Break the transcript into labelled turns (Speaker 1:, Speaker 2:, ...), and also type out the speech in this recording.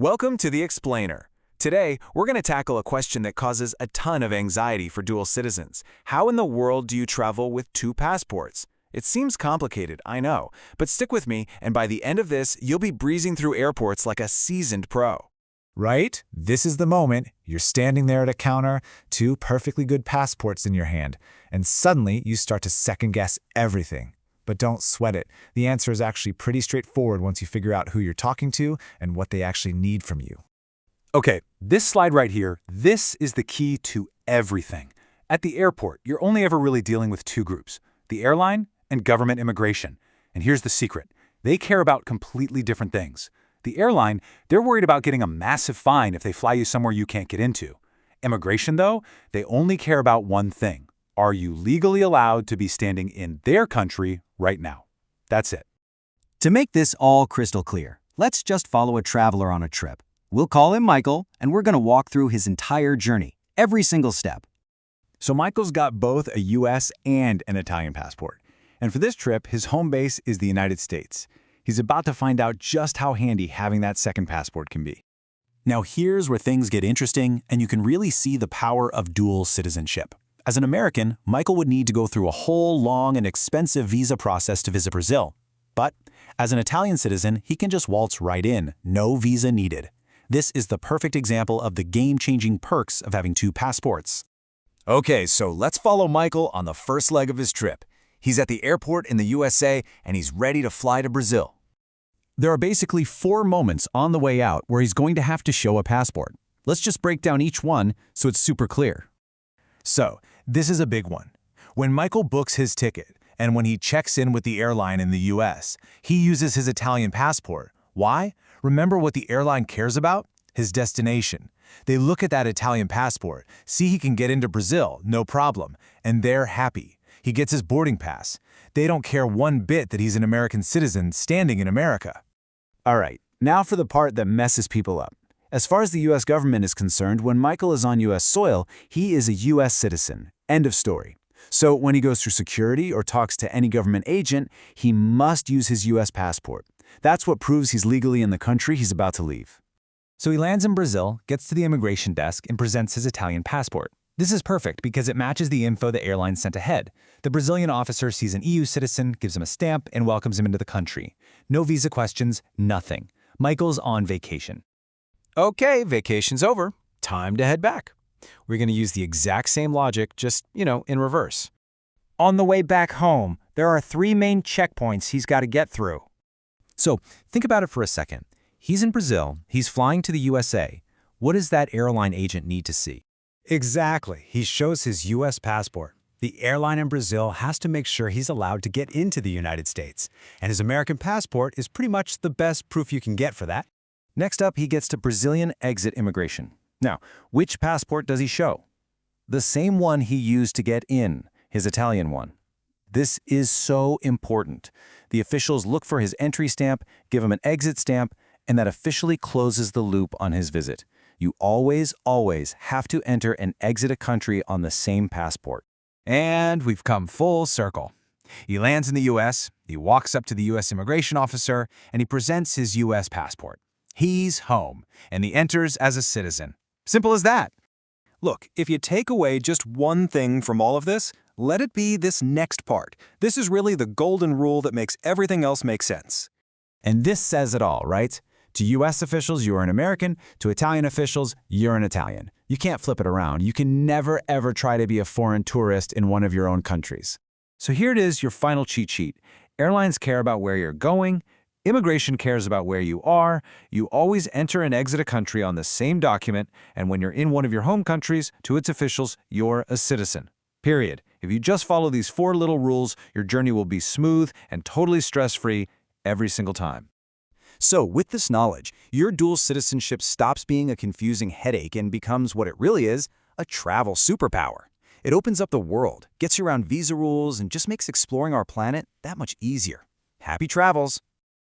Speaker 1: Welcome to The Explainer. Today, we're going to tackle a question that causes a ton of anxiety for dual citizens. How in the world do you travel with two passports? It seems complicated, I know, but stick with me, and by the end of this, you'll be breezing through airports like a seasoned pro.
Speaker 2: Right? This is the moment. You're standing there at a counter, two perfectly good passports in your hand, and suddenly you start to second-guess everything. But don't sweat it. The answer is actually pretty straightforward once you figure out who you're talking to and what they actually need from you.
Speaker 3: Okay, this slide right here, this is the key to everything. At the airport, you're only ever really dealing with two groups, the airline and government immigration. And here's the secret. They care about completely different things. The airline, they're worried about getting a massive fine if they fly you somewhere you can't get into. Immigration, though, they only care about one thing. Are you legally allowed to be standing in their country right now? That's it.
Speaker 4: To make this all crystal clear, let's just follow a traveler on a trip. We'll call him Michael, and we're going to walk through his entire journey, every single step.
Speaker 2: So Michael's got both a US and an Italian passport. And for this trip, his home base is the United States. He's about to find out just how handy having that second passport can be.
Speaker 5: Now here's where things get interesting, and you can really see the power of dual citizenship. As an American, Michael would need to go through a whole long and expensive visa process to visit Brazil. But as an Italian citizen, he can just waltz right in, no visa needed. This is the perfect example of the game-changing perks of having two passports.
Speaker 1: Okay, so let's follow Michael on the first leg of his trip. He's at the airport in the USA, and he's ready to fly to Brazil.
Speaker 5: There are basically 4 moments on the way out where he's going to have to show a passport. Let's just break down each one so it's super clear.
Speaker 2: So, this is a big one. When Michael books his ticket, and when he checks in with the airline in the US, he uses his Italian passport. Why? Remember what the airline cares about? His destination. They look at that Italian passport, see he can get into Brazil, no problem, and they're happy. He gets his boarding pass. They don't care one bit that he's an American citizen standing in America.
Speaker 4: All right, now for the part that messes people up. As far as the U.S. government is concerned, when Michael is on U.S. soil, he is a U.S. citizen. End of story. So when he goes through security or talks to any government agent, he must use his U.S. passport. That's what proves he's legally in the country he's about to leave.
Speaker 2: So he lands in Brazil, gets to the immigration desk, and presents his Italian passport. This is perfect because it matches the info the airline sent ahead. The Brazilian officer sees an EU citizen, gives him a stamp, and welcomes him into the country. No visa questions, nothing. Michael's on vacation.
Speaker 1: Okay, vacation's over. Time to head back. We're going to use the exact same logic, just, in reverse.
Speaker 6: On the way back home, there are 3 main checkpoints he's got to get through.
Speaker 5: So think about it for a second. He's in Brazil, he's flying to the USA. What does that airline agent need to see?
Speaker 7: Exactly. He shows his U.S. passport. The airline in Brazil has to make sure he's allowed to get into the United States, and his American passport is pretty much the best proof you can get for that.
Speaker 5: Next up, he gets to Brazilian exit immigration. Now, which passport does he show? The same one he used to get in, his Italian one. This is so important. The officials look for his entry stamp, give him an exit stamp, and that officially closes the loop on his visit. You always have to enter and exit a country on the same passport.
Speaker 1: And we've come full circle. He lands in the US, he walks up to the US immigration officer, and he presents his US passport. He's home, and he enters as a citizen. Simple as that. Look, if you take away just one thing from all of this, let it be this next part. This is really the golden rule that makes everything else make sense.
Speaker 2: And this says it all, right? To US officials, you're an American. To Italian officials, you're an Italian. You can't flip it around. You can never, ever try to be a foreign tourist in one of your own countries.
Speaker 5: So here it is, your final cheat sheet. Airlines care about where you're going. Immigration cares about where you are. You always enter and exit a country on the same document, and when you're in one of your home countries, to its officials, you're a citizen. Period. If you just follow these 4 little rules, your journey will be smooth and totally stress-free every single time.
Speaker 4: So with this knowledge, your dual citizenship stops being a confusing headache and becomes what it really is, a travel superpower. It opens up the world, gets you around visa rules, and just makes exploring our planet that much easier. Happy travels!